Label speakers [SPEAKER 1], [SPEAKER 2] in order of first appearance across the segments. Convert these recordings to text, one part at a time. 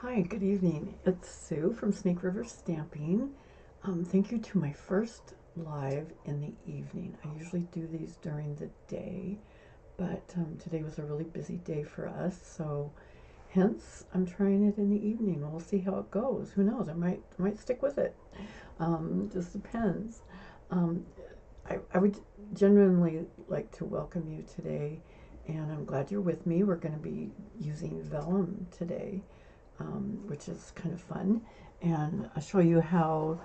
[SPEAKER 1] Hi, good evening. It's Sue from Snake River Stamping. Thank you to my first live in the evening. I usually do these during the day, but today was a really busy day for us, so hence I'm trying it in the evening. We'll see how it goes. Who knows? I might stick with it. Just depends. Um, I would genuinely like to welcome you today, and I'm glad you're with me. We're going to be using Vellum today, which is kind of fun, and I'll show you how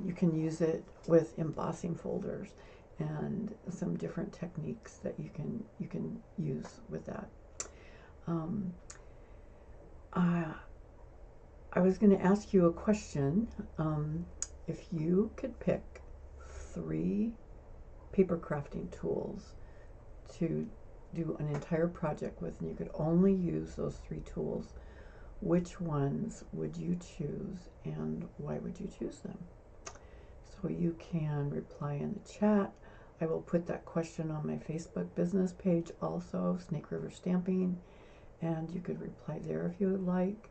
[SPEAKER 1] you can use it with embossing folders and some different techniques that you can use with that. Um, I was going to ask you a question. If you could pick 3 paper crafting tools to do an entire project with, and you could only use those 3 tools, which ones would you choose and why would you choose them? So you can reply in the chat. I will put that question on my Facebook business page also, Snake River Stamping, and you could reply there if you would like.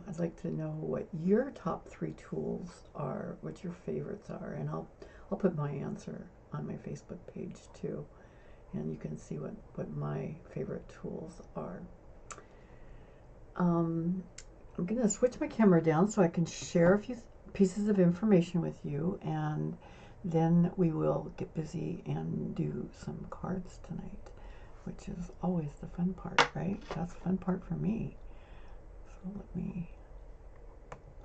[SPEAKER 1] I'd like to know what your top 3 tools are, what your favorites are, and I'll put my answer on my Facebook page too, and you can see what my favorite tools are. I'm going to switch my camera down so I can share a few pieces of information with you, and then we will get busy and do some cards tonight, which is always the fun part, right? That's the fun part for me. So let me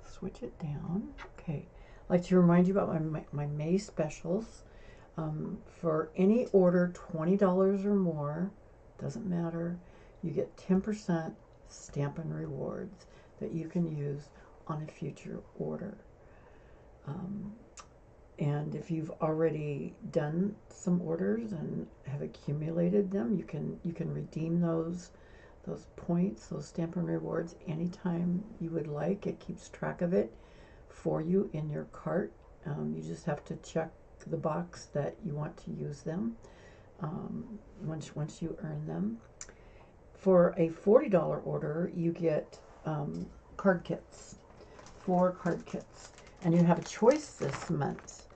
[SPEAKER 1] switch it down. Okay, I'd like to remind you about my May specials. For any order $20 or more, doesn't matter, you get 10% Stampin' Rewards that you can use on a future order. And if you've already done some orders and have accumulated them, you can redeem those points, those Stampin' Rewards, anytime you would like. It keeps track of it for you in your cart. You just have to check the box that you want to use them once you earn them. For a $40 order, you get card kits, 4 card kits, and you have a choice this month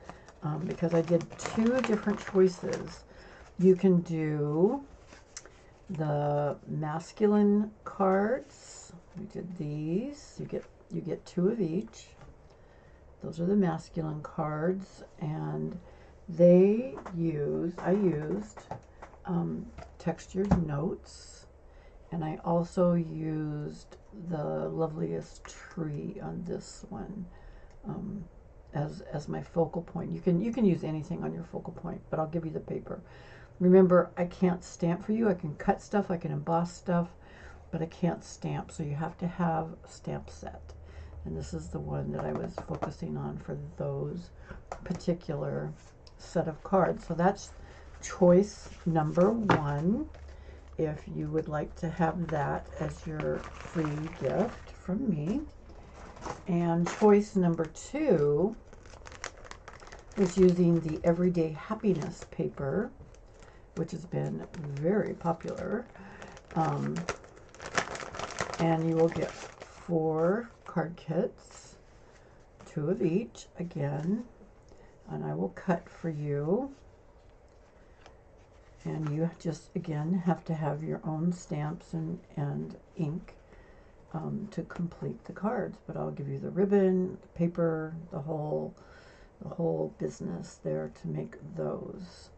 [SPEAKER 1] because I did 2 different choices. You can do the masculine cards. We did these. You get 2 of each. Those are the masculine cards, and I used textured notes, and I also used the loveliest tree on this one as my focal point. You can use anything on your focal point, but I'll give you the paper. Remember, I can't stamp for you. I can cut stuff, I can emboss stuff, but I can't stamp, so you have to have a stamp set. And this is the one that I was focusing on for those particular set of cards. So that's choice number 1, if you would like to have that as your free gift from me. And choice number 2 is using the Everyday Happiness paper, which has been very popular. And you will get 4 card kits, 2 of each again, and I will cut for you. And you just, again, have to have your own stamps and ink to complete the cards. But I'll give you the ribbon, the paper, the whole business there to make those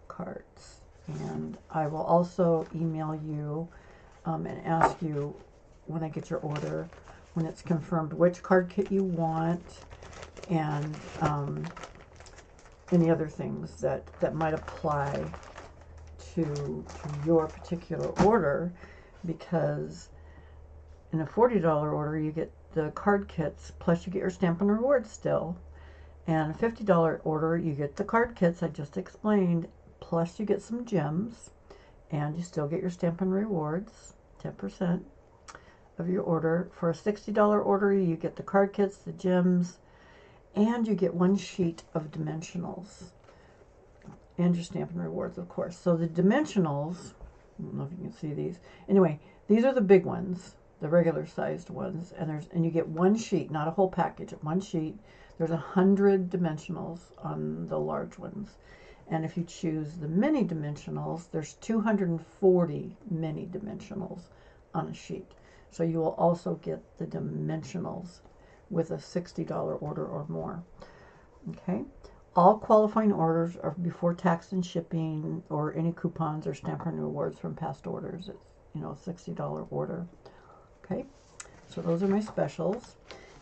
[SPEAKER 1] cards. And I will also email you and ask you when I get your order, when it's confirmed, which card kit you want, and any other things that might apply to your particular order, because in a $40 order you get the card kits plus you get your Stampin' Rewards still, and a $50 order you get the card kits I just explained plus you get some gems, and you still get your Stampin' Rewards, 10% of your order. For a $60 order you get the card kits, the gems, and you get 1 sheet of dimensionals and your Stampin' Rewards, of course. So the dimensionals, I don't know if you can see these. Anyway, these are the big ones. the regular sized ones, and you get one sheet, not a whole package, one sheet. There's 100 dimensionals on the large ones. And if you choose the mini dimensionals, there's 240 mini dimensionals on a sheet. So you will also get the dimensionals with a $60 order or more. Okay. All qualifying orders are before tax and shipping, or any coupons or Stampin' rewards from past orders. It's, you know, a $60 order. Okay. So those are my specials.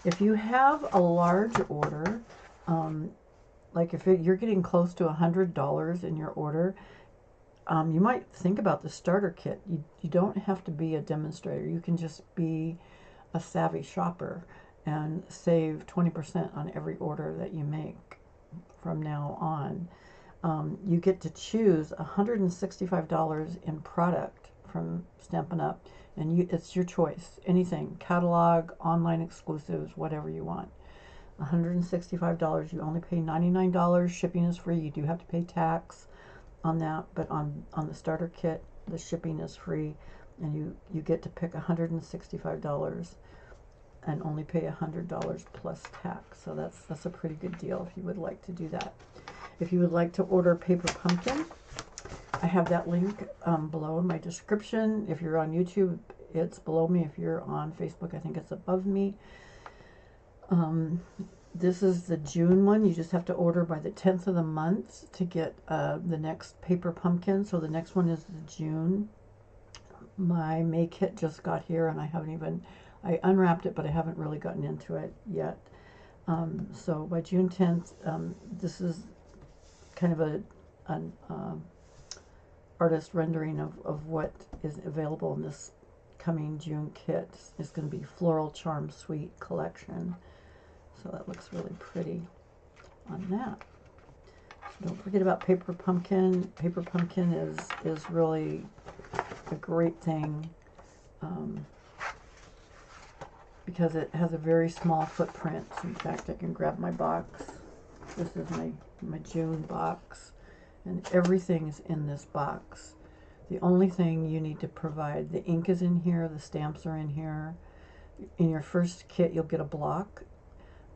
[SPEAKER 1] If you have a large order, like if you're getting close to $100 in your order, you might think about the starter kit. You don't have to be a demonstrator. You can just be a savvy shopper and save 20% on every order that you make from now on. You get to choose $165 in product from Stampin' Up, and it's your choice. Anything, catalog, online exclusives, whatever you want. $165. You only pay $99. Shipping is free. You do have to pay tax on that, but on the starter kit, the shipping is free, and you get to pick $165 and only pay $100 plus tax. So that's a pretty good deal if you would like to do that. If you would like to order Paper Pumpkin, I have that link below in my description. If you're on YouTube, it's below me. If you're on Facebook, I think it's above me. This is the June one. You just have to order by the 10th of the month to get the next Paper Pumpkin. So the next one is the June. My May kit just got here, and I unwrapped it, but I haven't really gotten into it yet. So by June 10th, this is kind of an artist rendering of what is available in this coming June kit. It's going to be Floral Charm Suite collection. So that looks really pretty on that. Don't forget about Paper Pumpkin. Paper Pumpkin is really a great thing because it has a very small footprint. In fact, I can grab my box. This is my June box, and everything is in this box. The only thing you need to provide, the ink is in here, the stamps are in here. In your first kit, you'll get a block.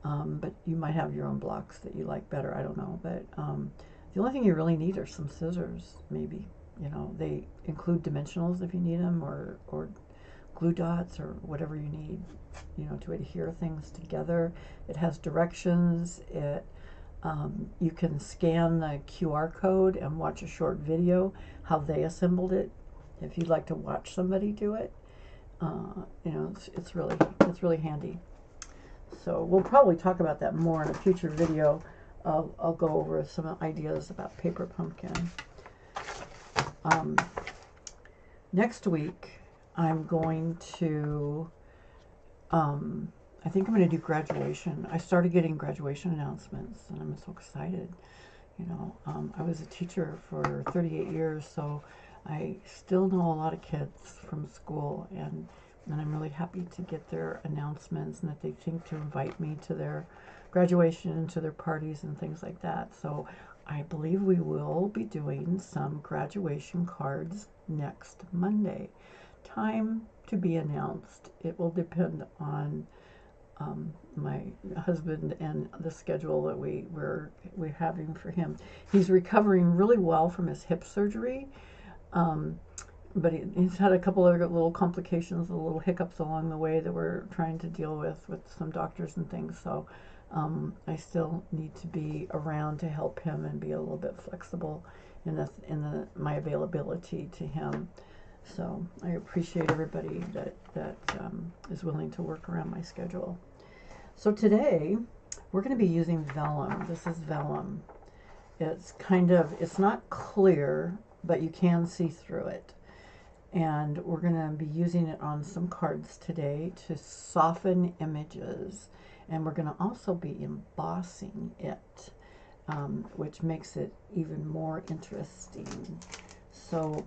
[SPEAKER 1] But you might have your own blocks that you like better. I don't know. But the only thing you really need are some scissors, maybe. You know, they include dimensionals if you need them, or glue dots, or whatever you need, you know, to adhere things together. It has directions. You can scan the QR code and watch a short video how they assembled it. If you'd like to watch somebody do it, you know, it's really handy. So we'll probably talk about that more in a future video. I'll go over some ideas about Paper Pumpkin. Next week, I'm going to, I think I'm going to do graduation. I started getting graduation announcements, and I'm so excited. You know, I was a teacher for 38 years, so I still know a lot of kids from school, and I'm really happy to get their announcements and that they think to invite me to their graduation, to their parties and things like that. So I believe we will be doing some graduation cards next Monday. Time to be announced. It will depend on my husband and the schedule that we're having for him. He's recovering really well from his hip surgery. But he's had a couple other little complications, little hiccups along the way that we're trying to deal with some doctors and things. So I still need to be around to help him and be a little bit flexible in my availability to him. So I appreciate everybody that is willing to work around my schedule. So today we're going to be using Vellum. This is Vellum. It's not clear, but you can see through it. And we're going to be using it on some cards today to soften images. And we're going to also be embossing it, which makes it even more interesting. So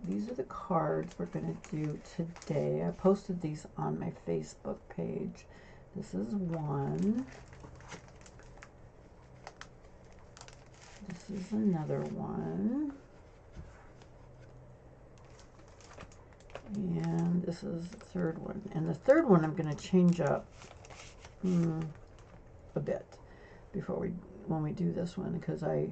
[SPEAKER 1] these are the cards we're going to do today. I posted these on my Facebook page. This is one. This is another one. And this is the third one. And the third one I'm going to change up a bit when we do this one, because I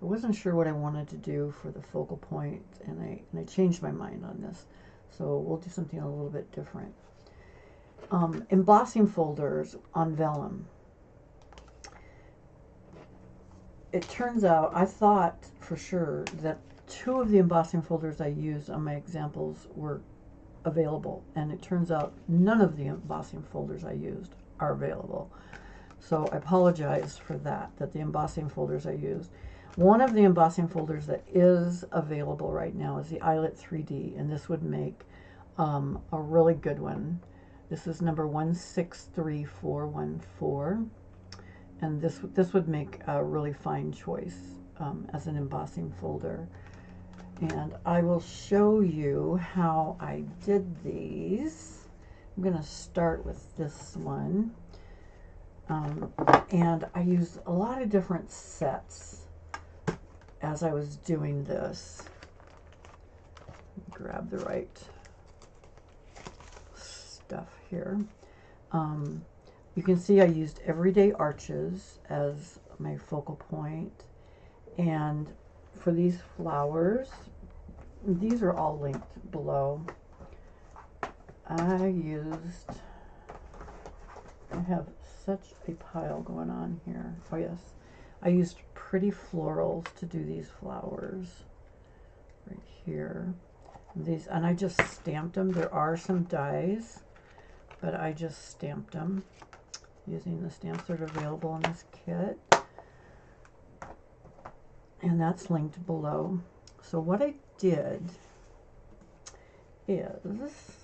[SPEAKER 1] wasn't sure what I wanted to do for the focal point, and I changed my mind on this. So we'll do something a little bit different. Embossing folders on vellum. It turns out, I thought for sure that 2 of the embossing folders I used on my examples were available, and it turns out none of the embossing folders I used are available. So I apologize for that the embossing folders I used. One of the embossing folders that is available right now is the Eyelet 3D, and this would make a really good one. This is number 163414, and this would make a really fine choice as an embossing folder. And I will show you how I did these. I'm going to start with this one. And I used a lot of different sets as I was doing this. Grab the right stuff here. You can see I used Everyday Arches as my focal point. And for these flowers, these are all linked below. I have such a pile going on here. Oh yes, I used Pretty Florals to do these flowers right here. And I just stamped them. There are some dies, but I just stamped them using the stamps that are available in this kit. And that's linked below. So what I did is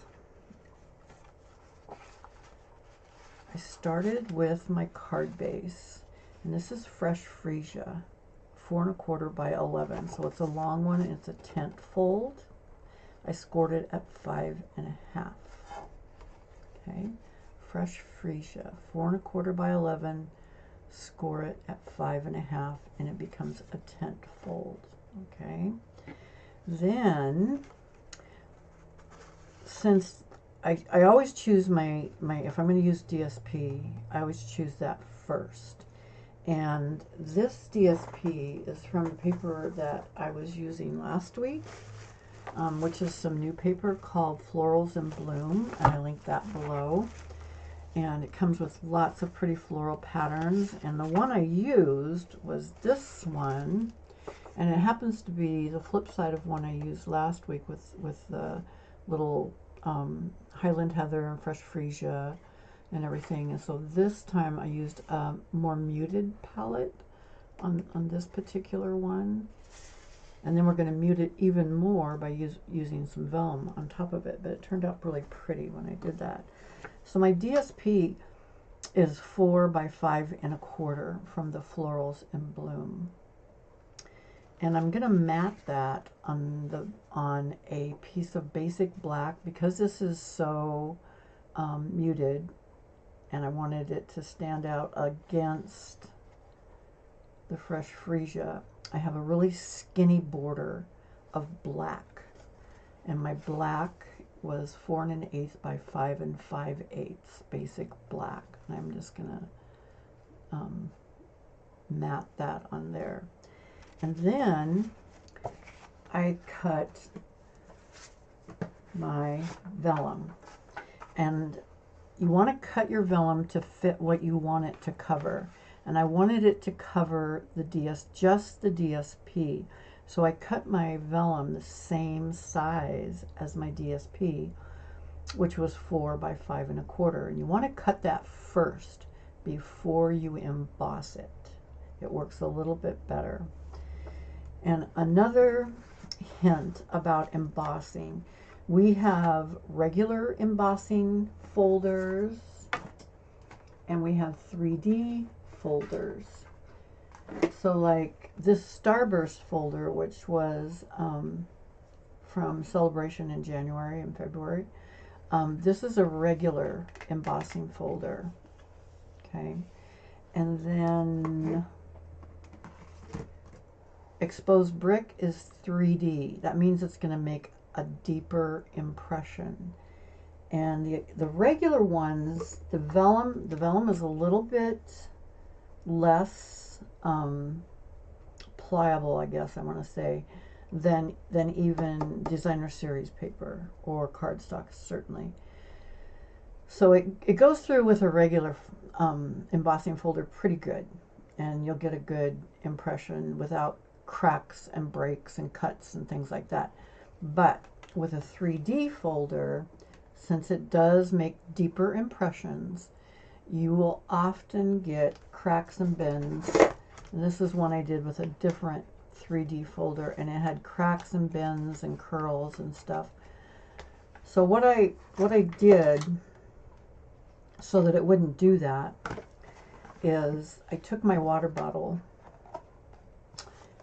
[SPEAKER 1] I started with my card base, and this is Fresh Freesia, 4 1/4 by 11. So it's a long one, and it's a tent fold. I scored it at 5 1/2. Okay, Fresh Freesia, 4 1/4 by 11. Score it at 5 1/2, and it becomes a tent fold. Okay, then since I always choose my if I'm going to use DSP, I always choose that first. And this DSP is from the paper that I was using last week, which is some new paper called Florals in Bloom, and I link that below. And it comes with lots of pretty floral patterns. And the one I used was this one, and it happens to be the flip side of one I used last week with the little Highland Heather and Fresh Freesia and everything. And so this time I used a more muted palette on this particular one. And then we're going to mute it even more by using some vellum on top of it. But it turned out really pretty when I did that. So my DSP is 4 by 5 1/4 from the Florals in Bloom. And I'm going to mat that on a piece of basic black, because this is so muted, and I wanted it to stand out against the Fresh Freesia. I have a really skinny border of black, and my black was 4 1/8 by 5 5/8 basic black, and I'm just gonna mat that on there. And then I cut my vellum, and you want to cut your vellum to fit what you want it to cover. And I wanted it to cover just the DSP. So I cut my vellum the same size as my DSP, which was 4 by 5 1/4. And you want to cut that first before you emboss it. It works a little bit better. And another hint about embossing, we have regular embossing folders, and we have 3D folders. So like this Starburst folder, which was from Celebration in January and February, this is a regular embossing folder. Okay, and then Exposed Brick is 3D. That means it's going to make a deeper impression. And the regular ones, the vellum is a little bit less pliable, I guess I want to say, than even designer series paper or cardstock, certainly. So it goes through with a regular embossing folder pretty good, and you'll get a good impression without cracks and breaks and cuts and things like that. But with a 3D folder, since it does make deeper impressions, you will often get cracks and bends. And this is one I did with a different 3D folder, and it had cracks and bends and curls and stuff. So what I did so that it wouldn't do that is I took my water bottle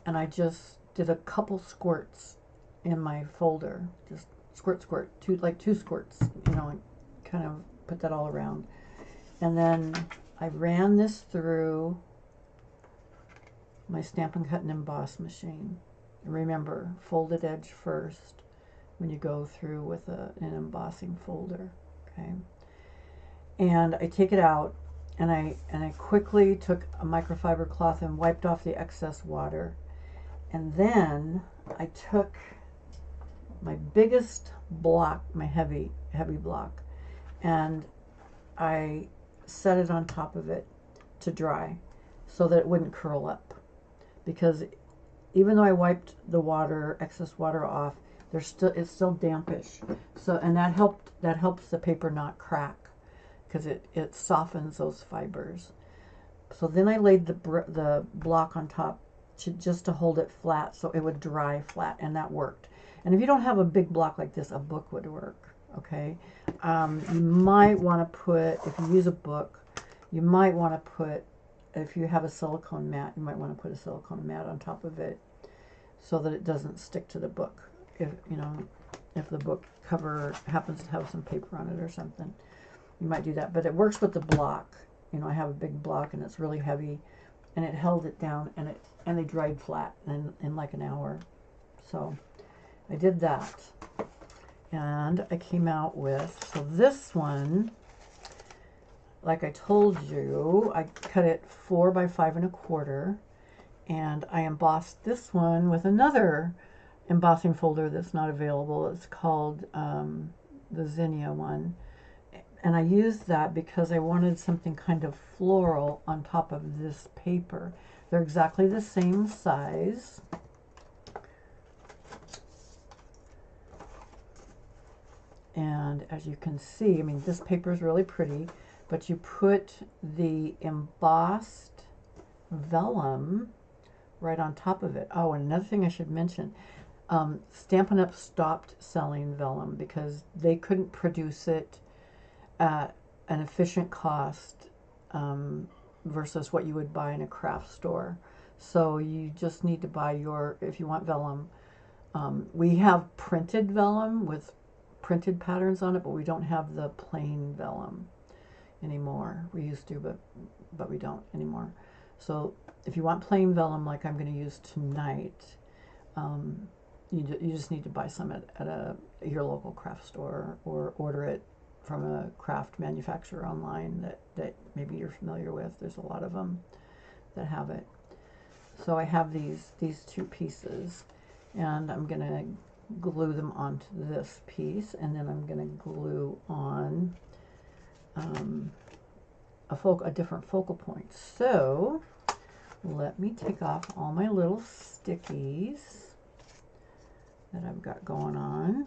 [SPEAKER 1] and I just did a couple squirts in my folder, just squirt, like two squirts, you know, and kind of put that all around. And then I ran this through my Stampin' Cut and Emboss machine. Remember, folded edge first when you go through with an embossing folder, okay? And I take it out, and I quickly took a microfiber cloth and wiped off the excess water. And then I took my biggest block, my heavy block, and I set it on top of it to dry so that it wouldn't curl up. Because even though I wiped the excess water off, it's still dampish. So, and that helps the paper not crack, because it softens those fibers. So then I laid the block on top just to hold it flat so it would dry flat, and that worked. And if you don't have a big block like this, a book would work, okay? You might want to put, if you use a book, you might want to put, if you have a silicone mat, you might want to put a silicone mat on top of it so that it doesn't stick to the book. If the book cover happens to have some paper on it or something, you might do that. But it works with the block. You know, I have a big block and it's really heavy, and it held it down, and they dried flat in like an hour. So I did that, and I came out with, so this one, like I told you, I cut it 4 by 5 1/4, and I embossed this one with another embossing folder that's not available. It's called the Zinnia one, and I used that because I wanted something kind of floral on top of this paper. They're exactly the same size. And as you can see, I mean, this paper is really pretty, but you put the embossed vellum right on top of it. Oh, and another thing I should mention, Stampin' Up! Stopped selling vellum because they couldn't produce it at an efficient cost versus what you would buy in a craft store. So you just need to buy if you want vellum. We have printed vellum with printed patterns on it, but we don't have the plain vellum anymore. We used to, but we don't anymore. So if you want plain vellum like I'm going to use tonight, you just need to buy some at your local craft store, or order it from a craft manufacturer online that maybe you're familiar with. There's a lot of them that have it. So I have these two pieces, and I'm going to glue them onto this piece, and then I'm going to glue on a different focal point. So let me take off all my little stickies that I've got going on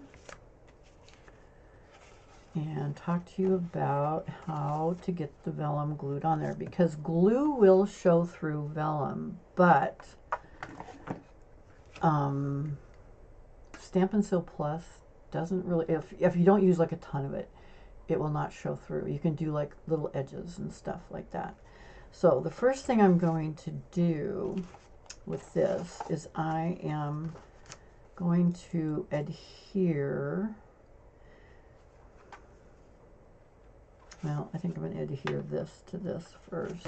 [SPEAKER 1] and talk to you about how to get the vellum glued on there, because glue will show through vellum, but Stampin' Seal Plus doesn't really, if you don't use like a ton of it, it will not show through. You can do like little edges and stuff like that. So the first thing I'm going to do with this is I am going to adhere, well, I think I'm going to adhere this to this first,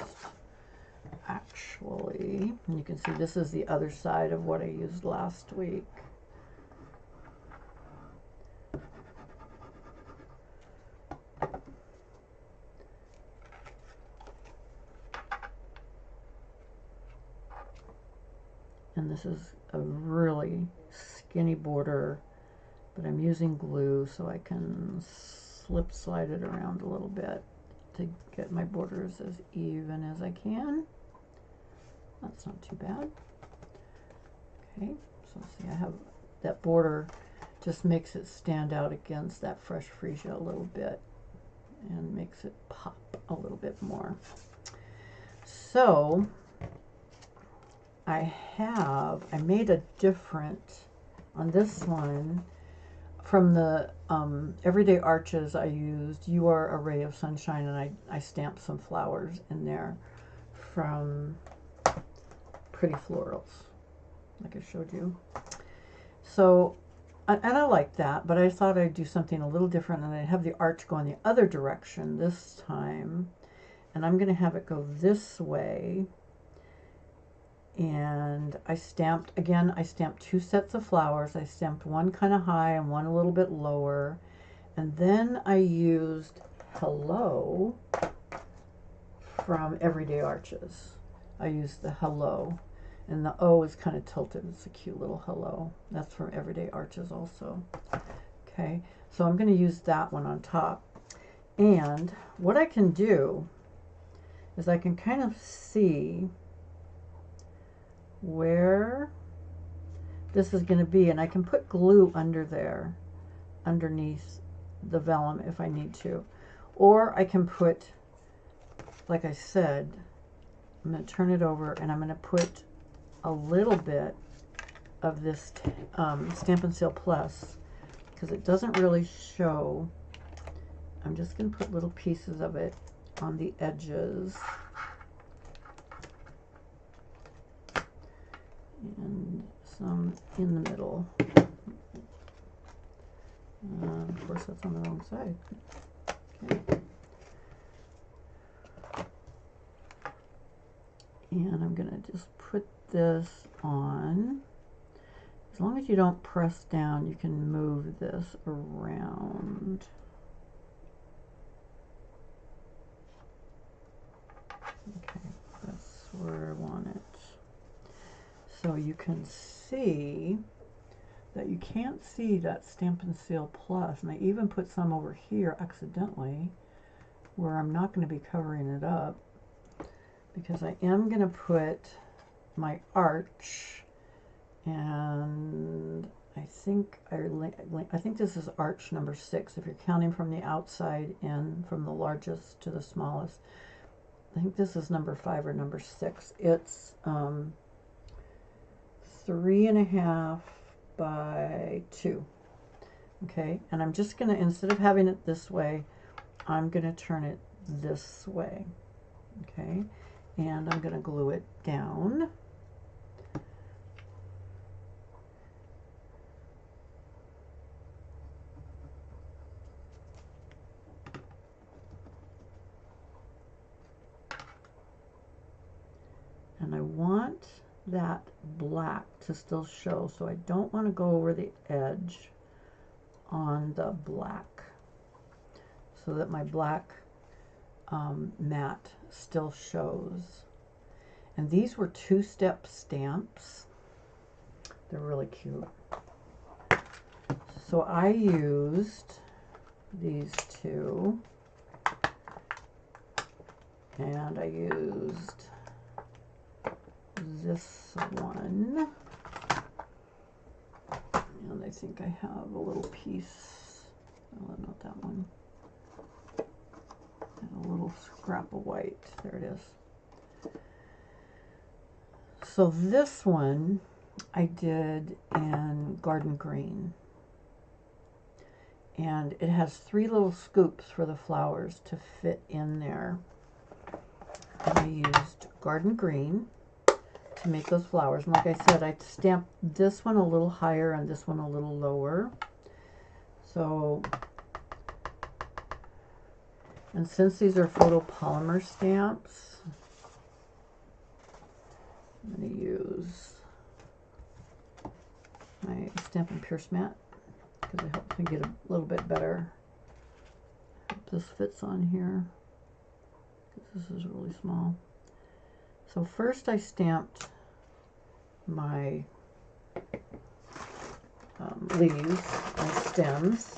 [SPEAKER 1] actually. And you can see this is the other side of what I used last week. and this is a really skinny border, but I'm using glue so I can slip slide it around a little bit to get my borders as even as I can. That's not too bad. Okay, so see, I have that border, just makes it stand out against that fresh freesia a little bit and makes it pop a little bit more. So I made a different, on this one, from the Everyday Arches, I used You Are a Ray of Sunshine, and I stamped some flowers in there from Pretty Florals, like I showed you. So, and I like that, but I thought I'd do something a little different, and I'd have the arch go in the other direction this time. And I'm going to have it go this way. And I stamped, again, I stamped 2 sets of flowers. I stamped one kind of high and one a little bit lower. And then I used Hello from Everyday Arches. I used the Hello. And the O is kind of tilted. It's a cute little hello. That's from Everyday Arches also. Okay, so I'm going to use that one on top. And what I can do is I can kind of see where this is going to be, and I can put glue under there, underneath the vellum if I need to. Or I can put, like I said, I'm going to turn it over and I'm going to put a little bit of this Stampin' Seal Plus, because it doesn't really show. I'm just going to put little pieces of it on the edges. And some in the middle. Of course, that's on the wrong side. Okay. And I'm going to just put this on. As long as you don't press down, you can move this around. Okay, that's where I want it. So you can see that you can't see that Stampin' Seal Plus, and I even put some over here accidentally where I'm not going to be covering it up, because I am going to put my arch, and I think this is arch number 6 if you're counting from the outside in, from the largest to the smallest. I think this is number 5 or number 6. It's 3.5 by 2. Okay, and I'm just gonna, instead of having it this way, I'm gonna turn it this way. Okay, and I'm gonna glue it down. And I want that black to still show, so I don't want to go over the edge on the black, so that my black matte still shows. And these were 2-step stamps. They're really cute. So I used these 2, and I used this one, and I think I have a little piece, oh, not that one, and a little scrap of white. There it is. So this one I did in Garden Green, and it has 3 little scoops for the flowers to fit in there, and I used Garden Green to make those flowers. And like I said, I stamped this one a little higher and this one a little lower. So, and since these are photopolymer stamps, I'm going to use my Stampin' Pierce mat, because it helps me get a little bit better. Hope this fits on here, because this is really small. So first I stamped my leaves, my stems.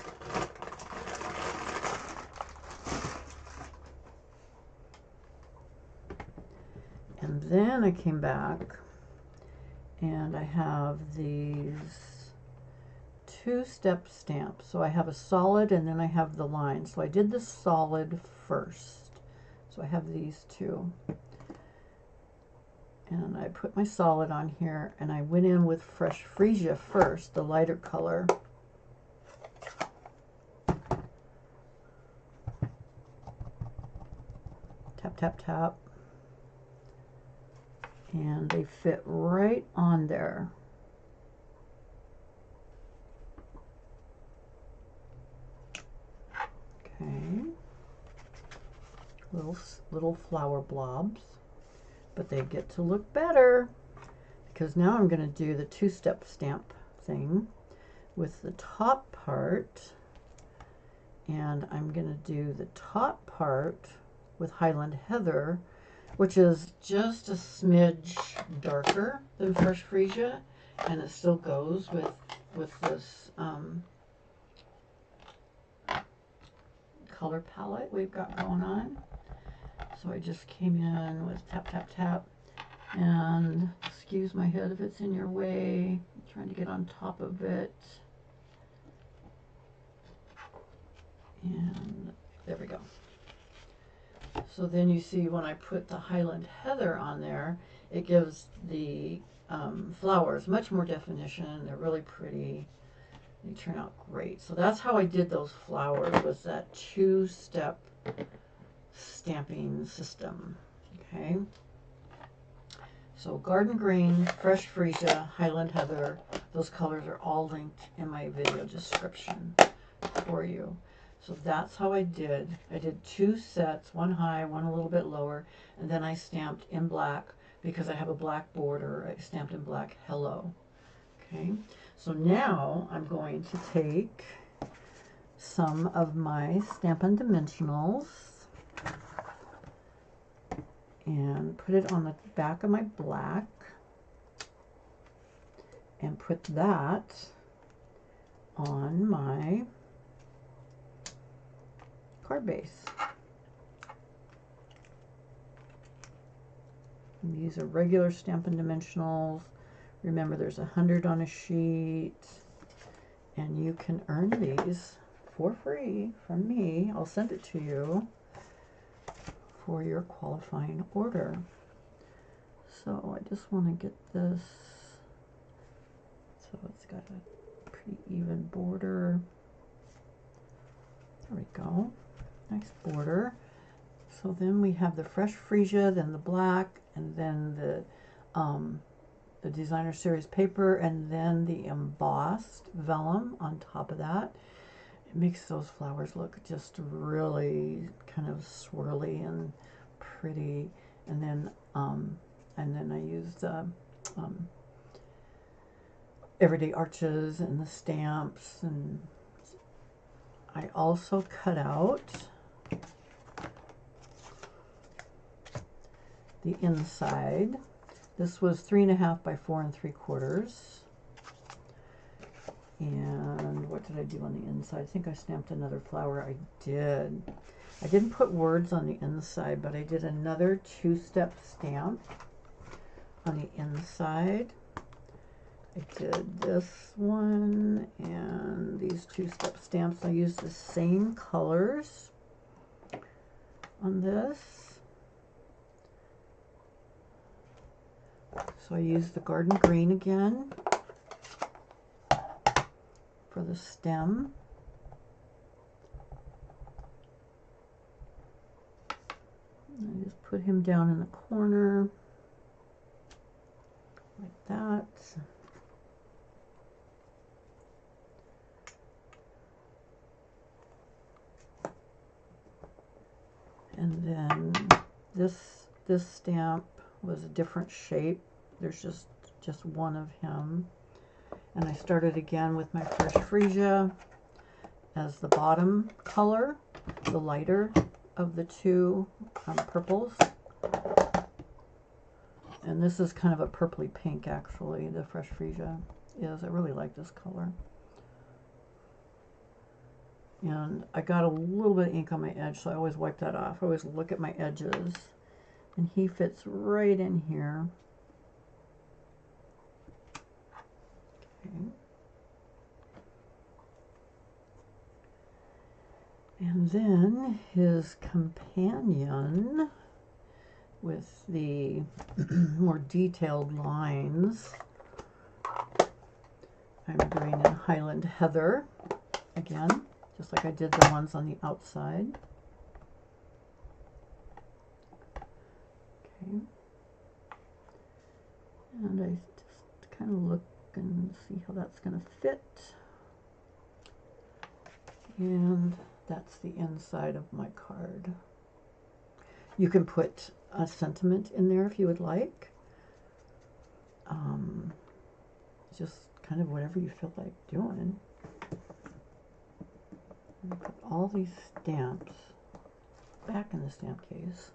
[SPEAKER 1] And then I came back and I have these 2-step stamps. So I have a solid and then I have the line. So I did the solid first. So I have these two. And I put my solid on here and I went in with Fresh Freesia first, the lighter color. Tap, tap, tap. And they fit right on there. Okay. Little flower blobs. But they get to look better because now I'm going to do the 2-step stamp thing with the top part, and I'm going to do the top part with Highland Heather, which is just a smidge darker than Fresh Freesia, and it still goes with this color palette we've got going on. So I just came in with tap, tap, tap, and excuse my head if it's in your way. I'm trying to get on top of it. And there we go. So then you see when I put the Highland Heather on there, it gives the flowers much more definition. They're really pretty. They turn out great. So that's how I did those flowers, was that 2-step stamping system. Okay, so Garden Green, Fresh Freesia, Highland Heather, those colors are all linked in my video description for you. So that's how I did 2 sets, one high, one a little bit lower, and then I stamped in black because I have a black border. I stamped in black Hello. Okay, so now I'm going to take some of my Stampin' Dimensionals and put it on the back of my black and put that on my card base. And these are regular Stampin' Dimensionals. Remember, there's 100 on a sheet, and you can earn these for free from me. I'll send it to you for your qualifying order. So I just want to get this so it's got a pretty even border. There we go. Nice border. So then we have the Fresh Freesia, then the black, and then the Designer Series paper, and then the embossed vellum on top of that. It makes those flowers look just really kind of swirly and pretty. And then I used everyday arches and the stamps, and I also cut out the inside. This was 3.5 by 4 3/4. And what did I do on the inside? I think I stamped another flower. I did. I didn't put words on the inside, but I did another 2-step stamp on the inside. I did this one and these 2-step stamps. I used the same colors on this. So I used the Garden Green again for the stem. And I just put him down in the corner like that. And then this stamp was a different shape. There's just one of him. And I started again with my Fresh Freesia as the bottom color, the lighter of the two purples. And this is kind of a purpley pink, actually, the Fresh Freesia is. I really like this color. And I got a little bit of ink on my edge, so I always wipe that off. I always look at my edges. And he fits right in here. Okay. And then his companion with the more detailed lines, I'm doing in Highland Heather again, just like I did the ones on the outside. Okay. And I just kind of look and see how that's going to fit. And that's the inside of my card. You can put a sentiment in there if you would like. Just kind of whatever you feel like doing. And put all these stamps back in the stamp case.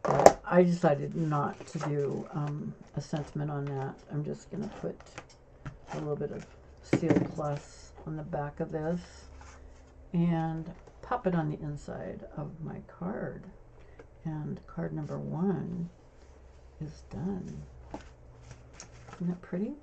[SPEAKER 1] But I decided not to do a sentiment on that. I'm just going to put a little bit of Seal Plus on the back of this and pop it on the inside of my card. And card number 1 is done. Isn't that pretty?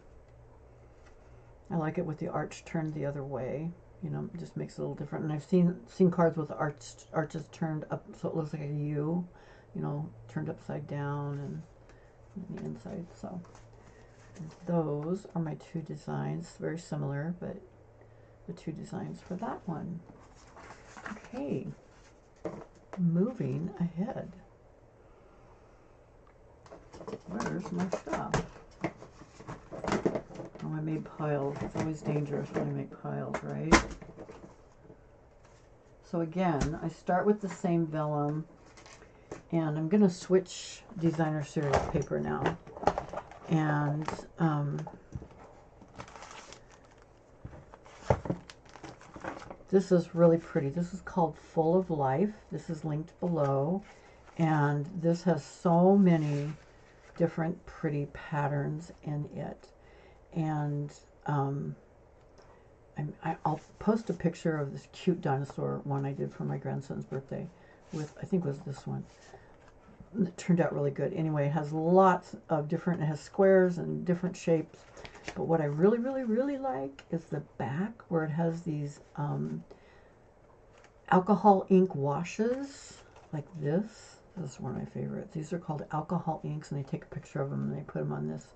[SPEAKER 1] I like it with the arch turned the other way. You know, it just makes it a little different. And I've seen cards with arches turned up so it looks like a U, you know, turned upside down and the inside. So those are my 2 designs. Very similar, but the 2 designs for that one. Okay, moving ahead. Where's my stuff? Oh, I made piles. It's always dangerous when I make piles, right? So again, I start with the same vellum, and I'm going to switch designer series paper now. And this is really pretty. This is called Full of Life. This is linked below. And this has so many different pretty patterns in it. And I'll post a picture of this cute dinosaur one I did for my grandson's birthday with, I think it was this one. It turned out really good. Anyway, it has lots of different, it has squares and different shapes. But what I really, really, really like is the back where it has these alcohol ink washes like this. This is one of my favorites. These are called alcohol inks, and they take a picture of them and they put them on this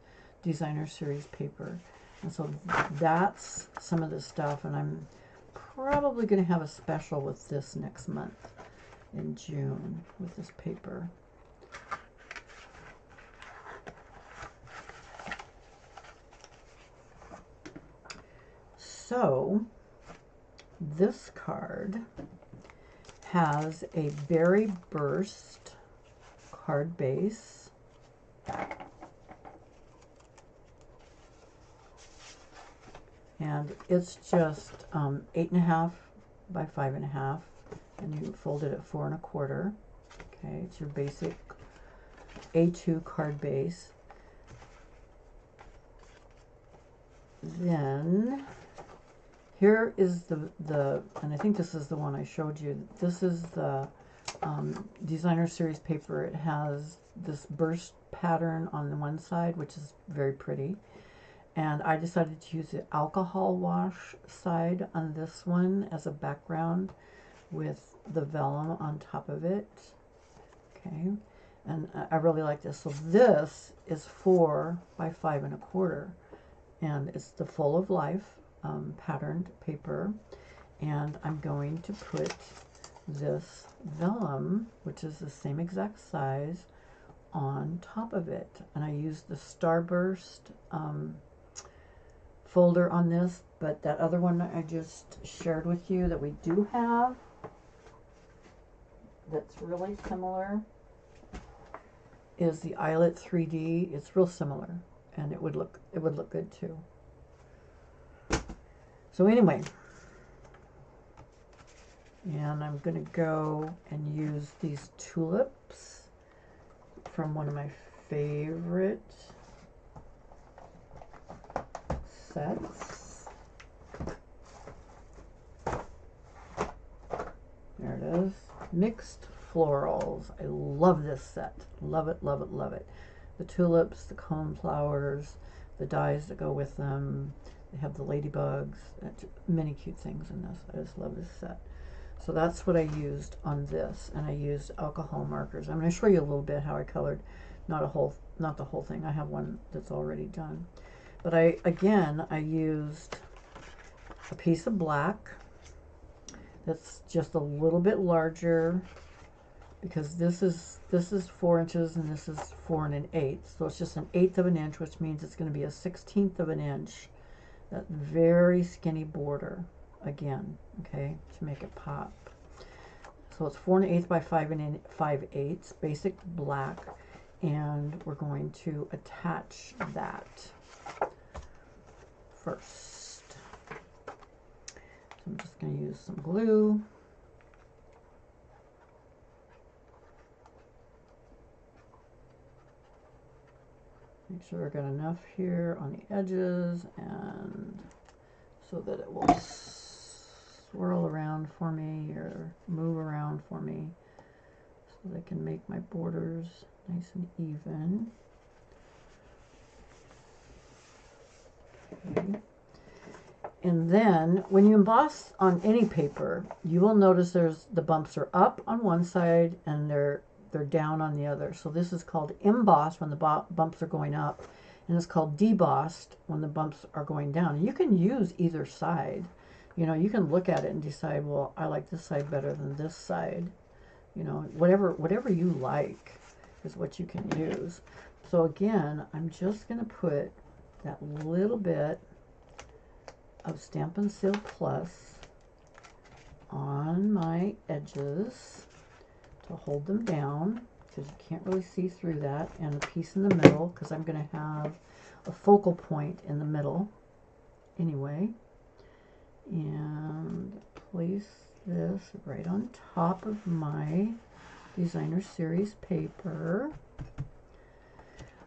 [SPEAKER 1] designer series paper. And so that's some of the stuff, and I'm probably going to have a special with this next month in June with this paper. So this card has a Berry Burst card base. And it's just 8.5 by 5.5, and you fold it at 4 1/4. Okay, it's your basic A2 card base. Then here is the and I think this is the one I showed you. This is the designer series paper. It has this burst pattern on the one side, which is very pretty. And I decided to use the alcohol wash side on this one as a background with the vellum on top of it. Okay, and I really like this. So this is 4 by 5 1/4, and it's the Full of Life patterned paper. And I'm going to put this vellum, which is the same exact size, on top of it. And I used the Starburst folder on this, but that other one I just shared with you that we do have that's really similar is the Eyelet 3D. It's real similar, and it would look good too. So anyway, And I'm going to go and use these tulips from one of my favorite sets. There it is. Mixed Florals. I love this set. Love it, love it, love it. The tulips, the cone flowers, the dies that go with them. They have the ladybugs. Many cute things in this. I just love this set. So that's what I used on this, and I used alcohol markers. I'm going to show you a little bit how I colored, not the whole thing. I have one that's already done. But I used a piece of black that's just a little bit larger, because this is 4 inches and this is 4 1/8. So it's just 1/8 of an inch, which means it's going to be a 1/16 of an inch. That very skinny border again, okay, to make it pop. So it's 4 1/8 by 5 5/8, basic black, and we're going to attach that first. So I'm just going to use some glue. Make sure I got enough here on the edges, and so that it will swirl around for me or move around for me, so that I can make my borders nice and even. Okay. And then when you emboss on any paper, you will notice the bumps are up on one side and they're down on the other. So this is called embossed when the bumps are going up, and it's called debossed when the bumps are going down. And you can use either side. You know, you can look at it and decide, well, I like this side better than this side. You know, whatever you like is what you can use. So again, I'm just going to put that little bit of Stampin' Seal Plus on my edges to hold them down, because you can't really see through that, and a piece in the middle, because I'm going to have a focal point in the middle anyway. And place this right on top of my Designer Series paper.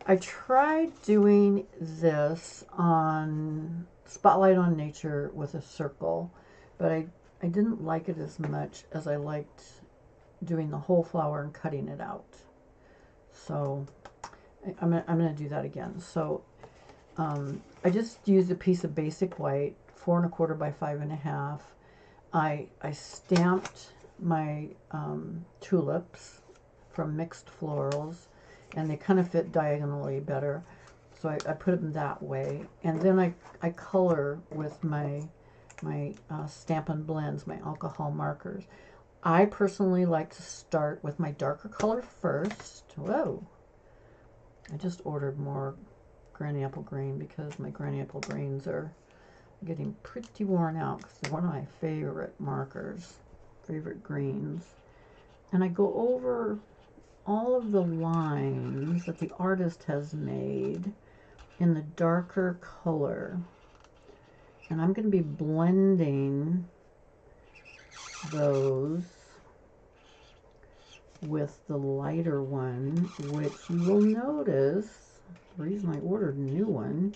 [SPEAKER 1] I tried doing this on Spotlight on Nature with a circle, but I didn't like it as much as I liked doing the whole flower and cutting it out. So I'm gonna do that again. So I just used a piece of basic white, 4 1/4 by 5 1/2. I stamped my tulips from Mixed Florals, and they kind of fit diagonally better, so I put them that way. And then I color with my Stampin' Blends, my alcohol markers. I personally like to start with my darker color first. Whoa! I just ordered more Granny Apple Green because my Granny Apple Greens are getting pretty worn out, because they're one of my favorite markers, favorite greens. And I go over all of the lines that the artist has made in the darker color. And I'm going to be blending those with the lighter one, which you will notice, the reason I ordered a new one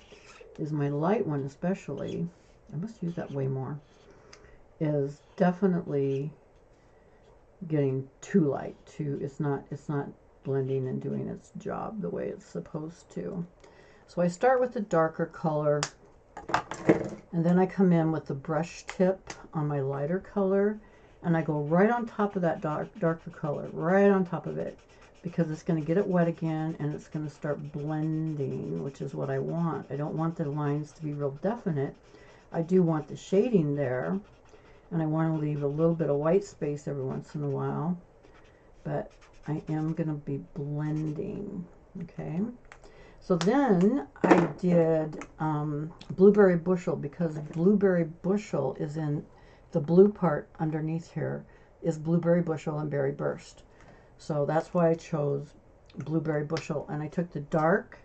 [SPEAKER 1] is my light one especially, I must use that way more, is definitely getting too light. It's not blending and doing its job the way it's supposed to. So I start with the darker color, and then I come in with the brush tip on my lighter color, and I go right on top of that darker color, right on top of it, because it's going to get it wet again and it's going to start blending, which is what I want. I don't want the lines to be real definite. I do want the shading there, and I want to leave a little bit of white space every once in a while, but I am going to be blending. Okay, so then I did Blueberry Bushel, because Blueberry Bushel is in the blue part underneath here, is Blueberry Bushel and Berry Burst. So that's why I chose Blueberry Bushel, and I took the dark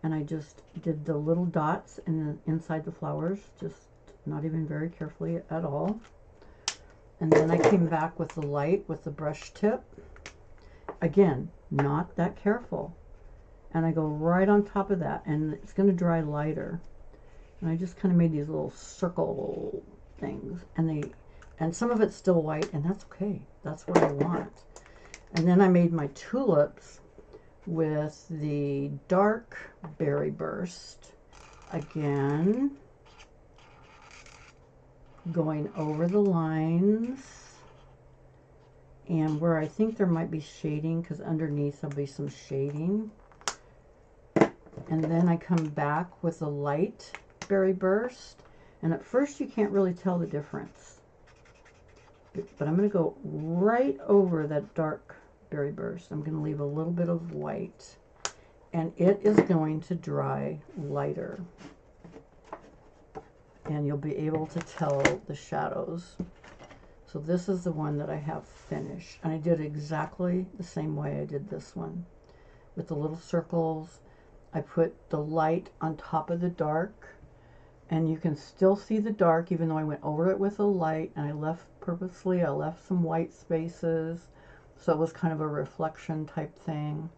[SPEAKER 1] and I just did the little dots inside the flowers, just not even very carefully at all. And then I came back with the light with the brush tip. Again, not that careful. And I go right on top of that, and it's going to dry lighter. And I just kind of made these little circle things, and some of it's still white, and that's okay. That's what I want. And then I made my tulips with the dark berry burst. Again, going over the lines, and where I think there might be shading, because underneath there'll be some shading. And then I come back with a light berry burst, and at first you can't really tell the difference, but I'm going to go right over that dark berry burst. I'm going to leave a little bit of white, and it is going to dry lighter, and you'll be able to tell the shadows. So this is the one that I have finished, and I did exactly the same way I did this one with the little circles. I put the light on top of the dark, and you can still see the dark even though I went over it with a light, and I left some white spaces, so it was kind of a reflection type thing.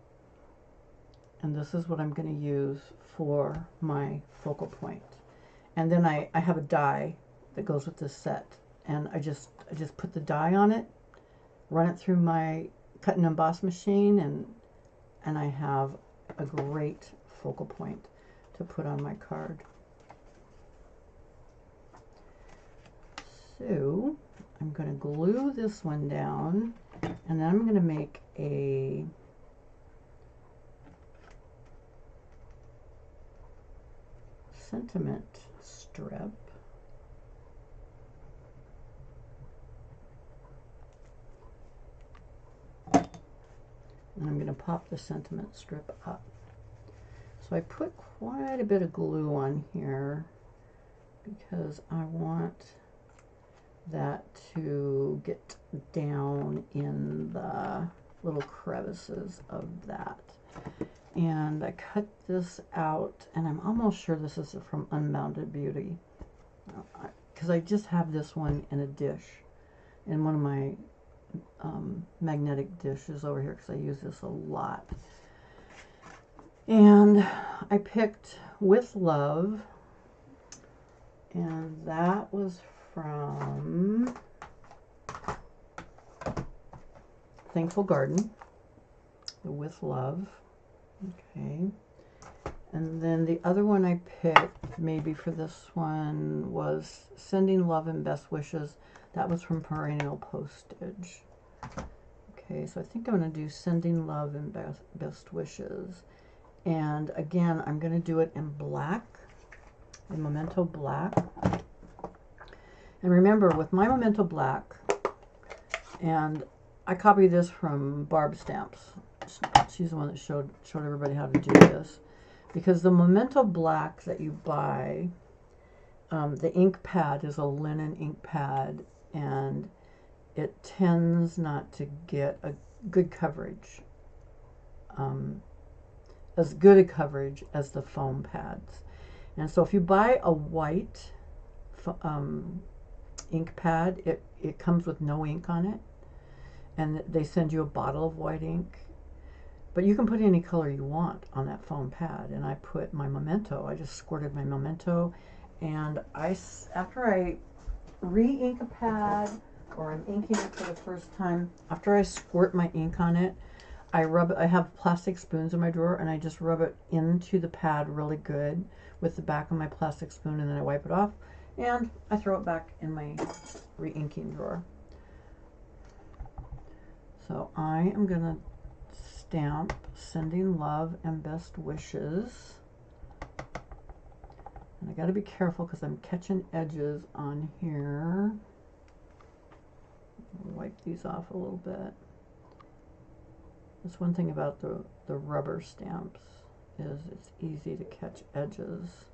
[SPEAKER 1] And this is what I'm going to use for my focal point. And then I have a die that goes with this set, and I just put the die on it, run it through my cut and emboss machine, and I have a great focal point to put on my card. So I'm going to glue this one down, and then I'm going to make a sentiment strip. And I'm going to pop the sentiment strip up. So I put quite a bit of glue on here because I want that to get down in the little crevices of that. And I cut this out, and I'm almost sure this is from Unbounded Beauty, because I just have this one in a dish, in one of my magnetic dishes over here, because I use this a lot. And I picked With Love, and that was from Thankful Garden, the With Love. Okay. And then the other one I picked, maybe for this one, was Sending Love and Best Wishes. That was from Perennial Postage. Okay, so I think I'm going to do Sending Love and Best Wishes. And again, I'm going to do it in black, in Memento Black. And remember, with my Memento Black, and I copied this from Barb Stamps. She's the one that showed everybody how to do this. Because the Memento Black that you buy, the ink pad is a linen ink pad, and it tends not to get a good coverage, as good a coverage as the foam pads. And so if you buy a white ink pad, it comes with no ink on it, and they send you a bottle of white ink. But you can put any color you want on that foam pad. And I put my Memento, I just squirted my Memento, and after I re-ink a pad, or I'm inking it for the first time, after I squirt my ink on it, I have plastic spoons in my drawer, and I just rub it into the pad really good with the back of my plastic spoon, and then I wipe it off, and I throw it back in my re-inking drawer. So I am going to stamp Sending Love and Best Wishes. And I got to be careful because I'm catching edges on here. Wipe these off a little bit. That's one thing about the rubber stamps, is it's easy to catch edges.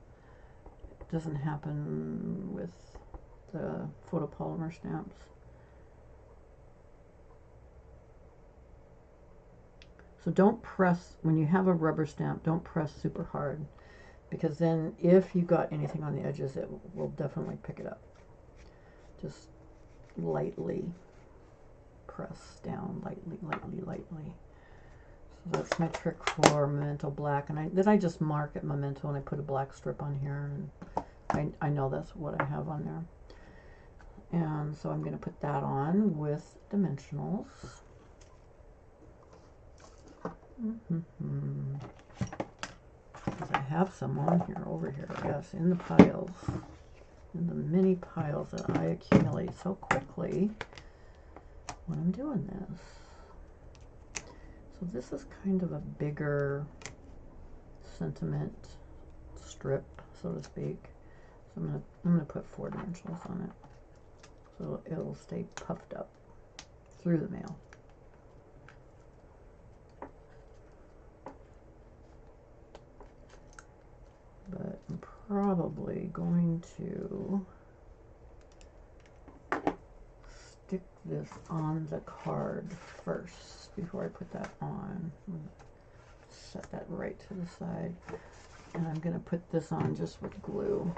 [SPEAKER 1] It doesn't happen with the photopolymer stamps. So don't press, when you have a rubber stamp, don't press super hard, because then if you got anything on the edges, it will definitely pick it up. Just lightly press down, lightly, lightly, lightly. So that's my trick for Memento Black. And then I just mark it Memento and I put a black strip on here, and I know that's what I have on there. And so I'm going to put that on with dimensionals. Because I have some on here, over here, yes, in the piles, in the many piles that I accumulate so quickly when I'm doing this. So this is kind of a bigger sentiment strip, so to speak. So I'm gonna put 4 dimensionals on it, so it'll stay puffed up through the mail. But I'm probably going to stick this on the card first before I put that on. Set that right to the side. And I'm going to put this on just with glue.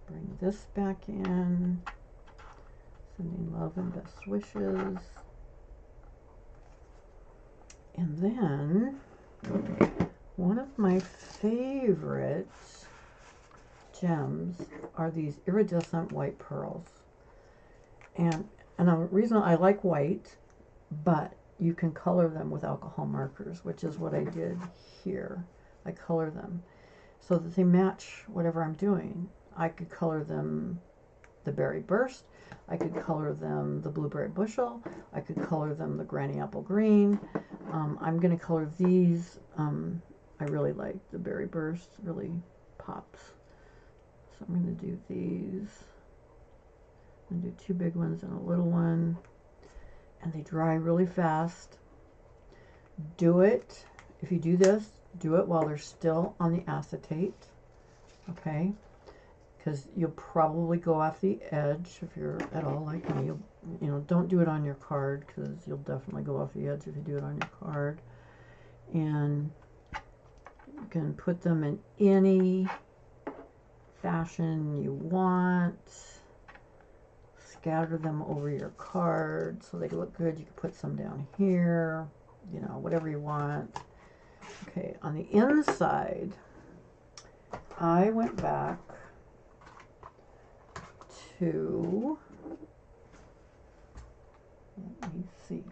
[SPEAKER 1] Bring this back in, sending love and best wishes. And then one of my favorite gems are these iridescent white pearls. And the reason I like white, but you can color them with alcohol markers, which is what I did here. I color them so that they match whatever I'm doing. I could color them the berry burst, I could color them the blueberry bushel, I could color them the granny apple green. I'm going to color these. I really like the berry burst, really pops. So I'm going to do these. I'm going to do 2 big ones and a little one. And they dry really fast. Do it, if you do this, do it while they're still on the acetate, okay? Because you'll probably go off the edge if you're at all like me. You know, don't do it on your card, because you'll definitely go off the edge if you do it on your card. And you can put them in any fashion you want. Scatter them over your card so they look good. You can put some down here, you know, whatever you want. Okay, on the inside, I went back to, let me see,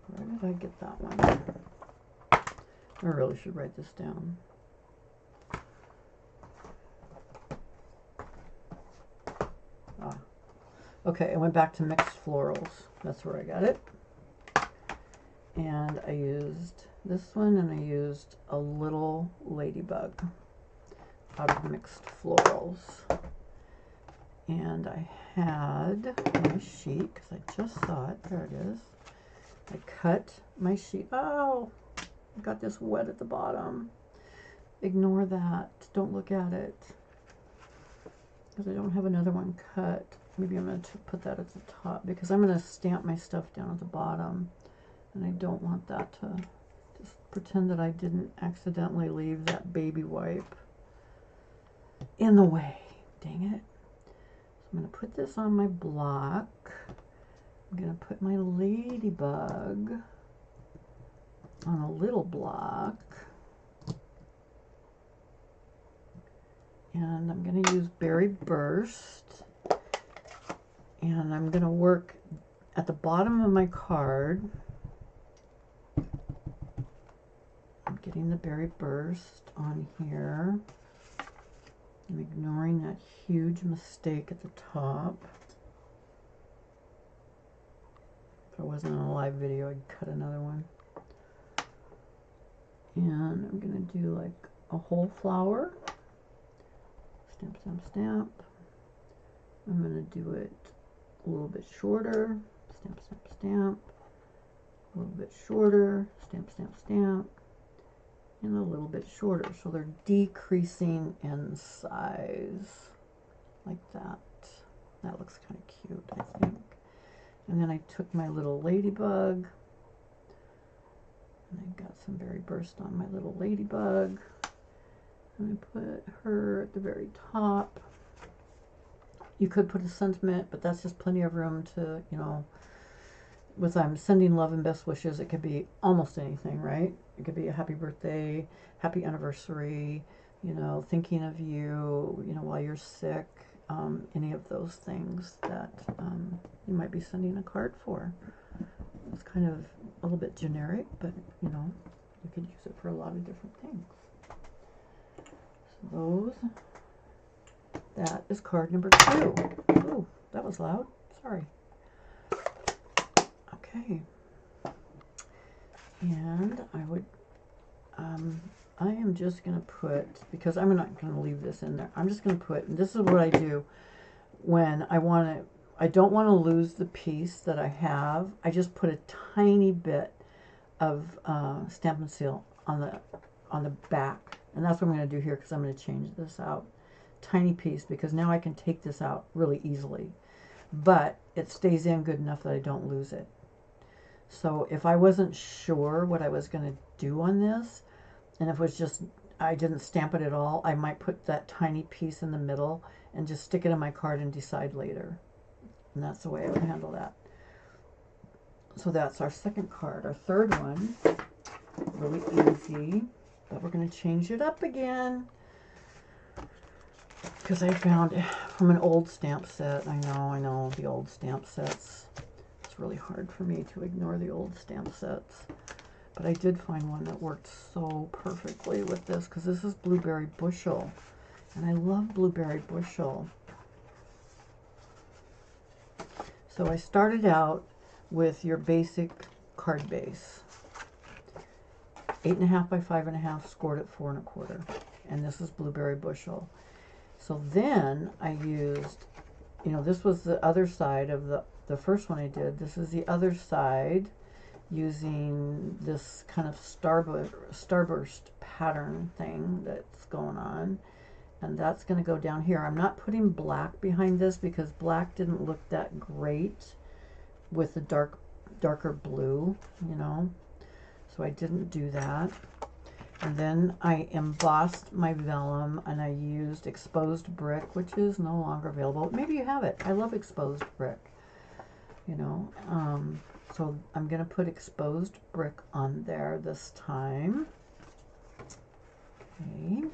[SPEAKER 1] where did I get that one? I really should write this down. Okay, I went back to mixed florals. That's where I got it. And I used this one, and I used a little ladybug out of mixed florals. And I had my sheet, because I just saw it. There it is. I cut my sheet. Oh, I got this wet at the bottom. Ignore that. Don't look at it, because I don't have another one cut. Maybe I'm going to put that at the top, because I'm going to stamp my stuff down at the bottom, and I don't want that to just pretend that I didn't accidentally leave that baby wipe in the way. Dang it. So I'm going to put this on my block. I'm going to put my ladybug on a little block. And I'm going to use Berry Burst. And I'm going to work at the bottom of my card. I'm getting the Berry Burst on here. I'm ignoring that huge mistake at the top. If I wasn't on a live video, I'd cut another one. And I'm going to do like a whole flower. Stamp, stamp, stamp. I'm going to do it a little bit shorter. Stamp, stamp, stamp. A a little bit shorter, stamp, stamp, stamp, and a little bit shorter. So they're decreasing in size like that. That looks kind of cute, I think. And then I took my little ladybug, and I got some berry burst on my little ladybug, and I put her at the very top. You could put a sentiment, but that's just plenty of room to, you know, with I'm sending love and best wishes, it could be almost anything, right? It could be a happy birthday, happy anniversary, you know, thinking of you, you know, while you're sick, any of those things that you might be sending a card for. It's kind of a little bit generic, but, you know, you could use it for a lot of different things. So those, that is card number 2. Oh, that was loud. Sorry. Okay. And I would, I am just going to put, because I'm not going to leave this in there, I'm just going to put, and this is what I do when I want to, I don't want to lose the piece that I have. I just put a tiny bit of Stampin' Seal on the back. And that's what I'm going to do here, because I'm going to change this out. Tiny piece, because now I can take this out really easily. But it stays in good enough that I don't lose it. So if I wasn't sure what I was going to do on this, and if it was just, I didn't stamp it at all, I might put that tiny piece in the middle and just stick it in my card and decide later. And that's the way I would handle that. So that's our second card. Our third one, really easy, but we're going to change it up again. Because I found it from an old stamp set. I know, the old stamp sets. It's really hard for me to ignore the old stamp sets. But I did find one that worked so perfectly with this, because this is Blueberry Bushel. And I love Blueberry Bushel. So I started out with your basic card base. 8.5 by 5.5, scored at 4 1/4. And this is Blueberry Bushel. So then I used, you know, this was the other side of the first one I did. This is the other side using this kind of starburst pattern thing that's going on. And that's going to go down here. I'm not putting black behind this because black didn't look that great with the darker blue, you know. So I didn't do that. And then I embossed my vellum, and I used exposed brick, which is no longer available. Maybe you have it. I love exposed brick, you know. So I'm going to put exposed brick on there this time. Okay.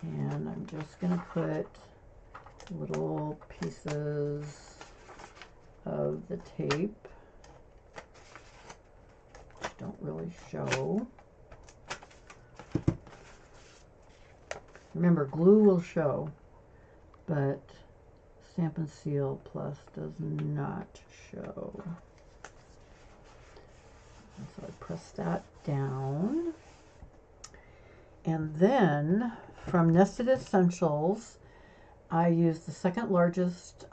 [SPEAKER 1] And I'm just going to put little pieces of the tape, which don't really show. Remember, glue will show, but Stampin' Seal Plus does not show. And so I press that down. And then from Nested Essentials, I use the second largest,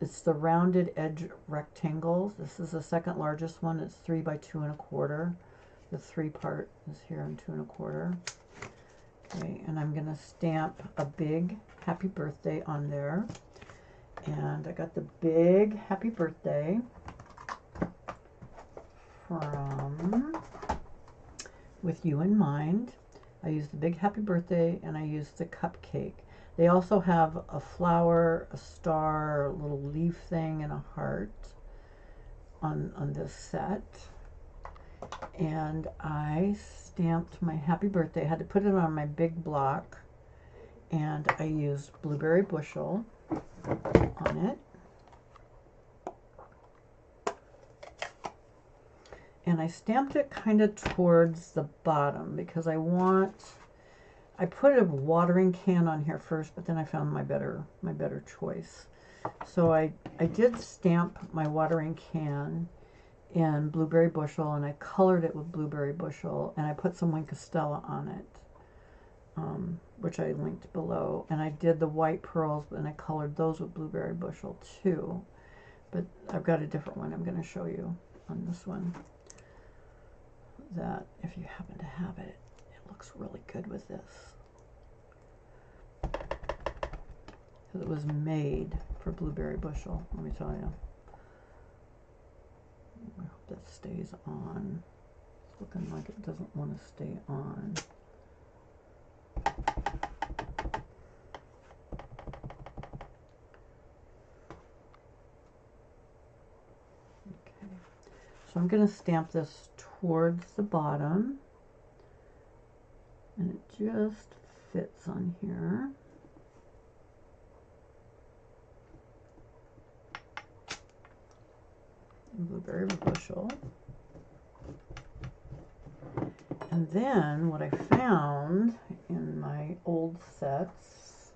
[SPEAKER 1] it's the rounded edge rectangles. This is the second largest one. It's 3 by 2 1/4. The 3 part is here in 2 1/4. Okay, and I'm going to stamp a big happy birthday on there. And I got the big happy birthday from With You in Mind. I used the big happy birthday, and I used the cupcake. They also have a flower, a star, a little leaf thing, and a heart on this set. And I stamped my happy birthday. I had to put it on my big block, and I used Blueberry Bushel on it. And I stamped it kind of towards the bottom because I put a watering can on here first, but then I found my better choice. So I did stamp my watering can in Blueberry Bushel, and I colored it with Blueberry Bushel, and I put some Wink Stella on it, which I linked below. And I did the white pearls, and I colored those with Blueberry Bushel too. But I've got a different one I'm going to show you. on this one that if you happen to have it, it looks really good with this. Because it was made for blueberry bushel, let me tell you. I hope that stays on. It's looking like it doesn't want to stay on. Okay, so I'm going to stamp this towards the bottom, and it just fits on here. Blueberry bushel. And then what I found in my old sets,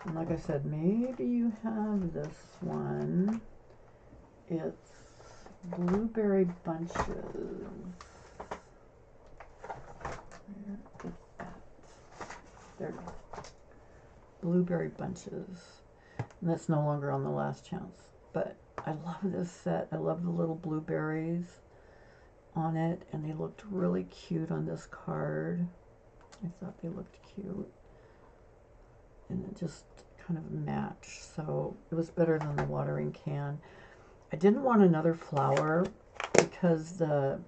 [SPEAKER 1] and like I said, maybe you have this one, it's blueberry bunches. Where is that? There it is. Blueberry bunches. And that's no longer on the last chance. But I love this set. I love the little blueberries on it, and they looked really cute on this card. I thought they looked cute, and it just kind of matched, so it was better than the watering can. I didn't want another flower because the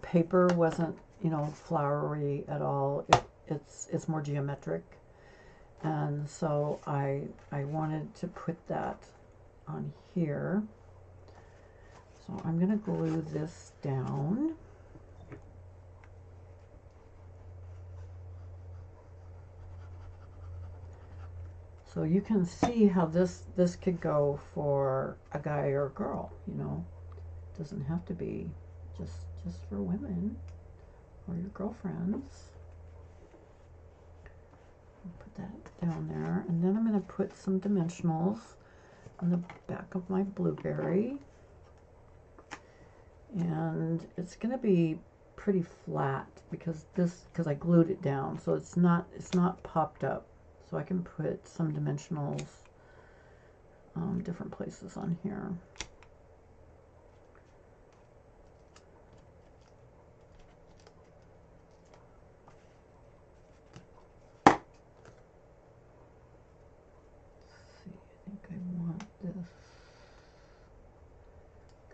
[SPEAKER 1] paper wasn't, you know, flowery at all. It's more geometric, and so I wanted to put that on here. So I'm going to glue this down. So you can see how this could go for a guy or a girl, you know. It doesn't have to be just for women or your girlfriends. I'll put that down there, and then I'm going to put some dimensionals on the back of my blueberry. And it's going to be pretty flat because I glued it down, so it's not popped up. So I can put some dimensionals different places on here. Let's see, I think I want this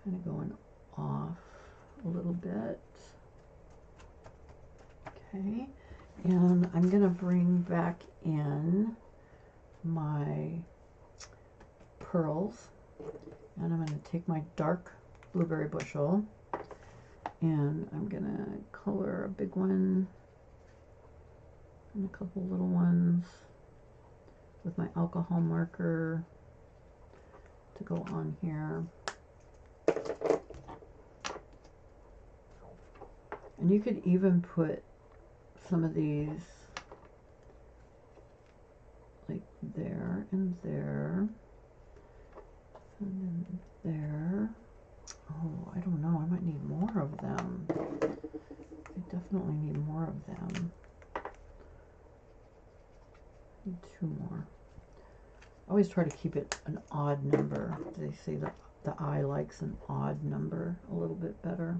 [SPEAKER 1] kind of going off a little bit. Okay, and I'm going to bring back in my pearls, and I'm going to take my dark blueberry bushel, and I'm going to color a big one and a couple little ones with my alcohol marker to go on here. And you could even put some of these like there and there and then there. Oh, I don't know, I might need more of them. I definitely need more of them. I need 2 more. I always try to keep it an odd number. They say that the eye likes an odd number a little bit better.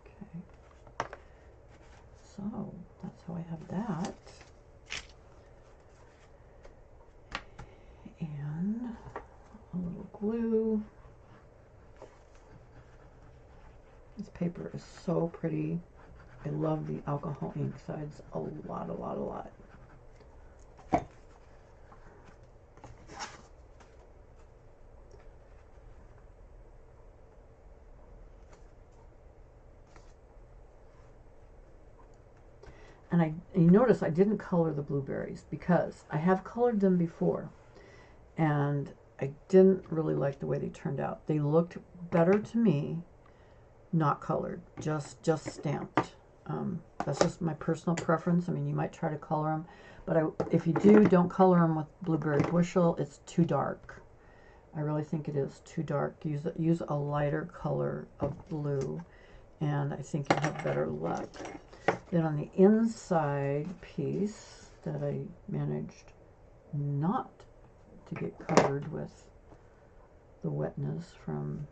[SPEAKER 1] Okay, so that's how I have that. And a little glue. This paper is so pretty. I love the alcohol ink sides a lot. And you notice I didn't color the blueberries because I have colored them before, and I didn't really like the way they turned out. They looked better to me not colored, just stamped. That's just my personal preference. I mean, you might try to color them, but if you do, don't color them with blueberry bushel. It's too dark. I really think it is too dark. Use a lighter color of blue, and I think you'll have better luck. Then on the inside piece that I managed not to get covered with the wetness from,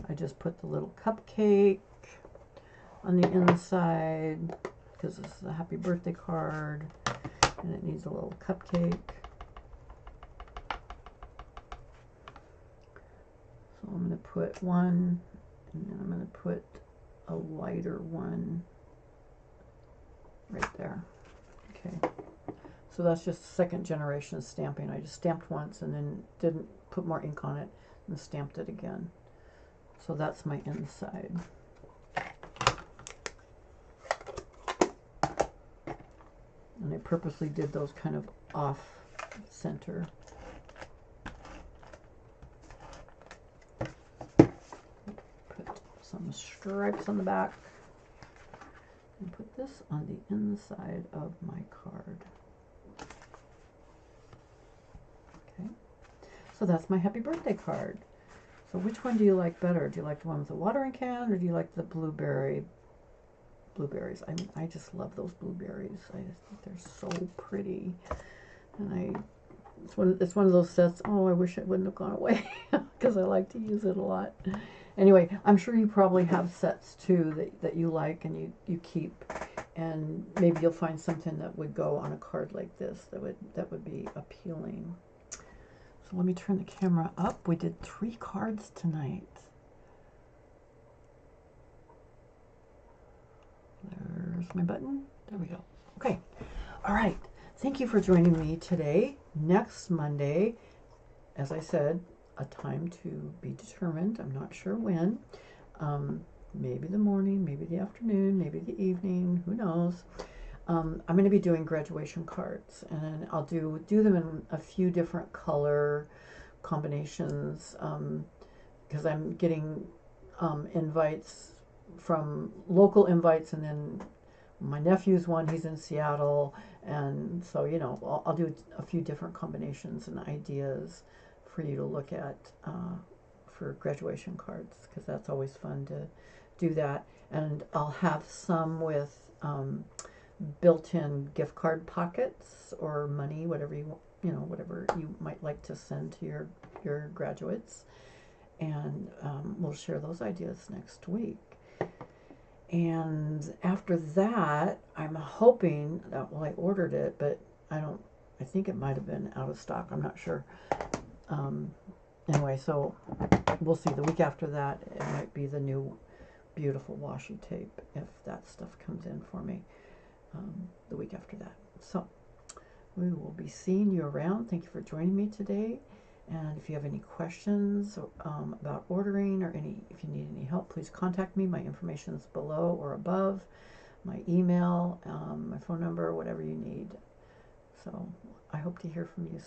[SPEAKER 1] I just put the little cupcake on the inside because this is a happy birthday card and it needs a little cupcake. So I'm going to put one, and then I'm going to put a lighter one right there. Okay, so that's just second generation stamping. I just stamped once and then didn't put more ink on it and stamped it again. So that's my inside. And I purposely did those kind of off center. Put some stripes on the back and put this on the inside of my card. Okay, so that's my happy birthday card. So which one do you like better? Do you like the one with the watering can, or do you like the blueberries? I just love those blueberries. I just think they're so pretty, and it's one of those sets. Oh, I wish it wouldn't have gone away because I like to use it a lot. Anyway, I'm sure you probably have sets too that you like and you keep, and maybe you'll find something that would go on a card like this that would be appealing. So let me turn the camera up. We did 3 cards tonight. There's my button. There we go. Okay. All right. Thank you for joining me today. Next Monday, as I said, a time to be determined. I'm not sure when. Maybe the morning, maybe the afternoon, maybe the evening. Who knows? I'm going to be doing graduation cards, and I'll do them in a few different color combinations because I'm getting invites from local invites, and then my nephew's one, he's in Seattle, and so, you know, I'll do a few different combinations and ideas for you to look at for graduation cards, because that's always fun to do that. And I'll have some with built-in gift card pockets or money, whatever whatever you might like to send to your graduates, and we'll share those ideas next week. And after that, I'm hoping that, well, I ordered it, but I think it might have been out of stock. I'm not sure. Anyway, so we'll see. The week after that, it might be the new beautiful washi tape if that stuff comes in for me the week after that. So we will be seeing you around. Thank you for joining me today. And if you have any questions about ordering, or if you need any help, please contact me. My information is below or above, my email, my phone number, whatever you need. So I hope to hear from you soon.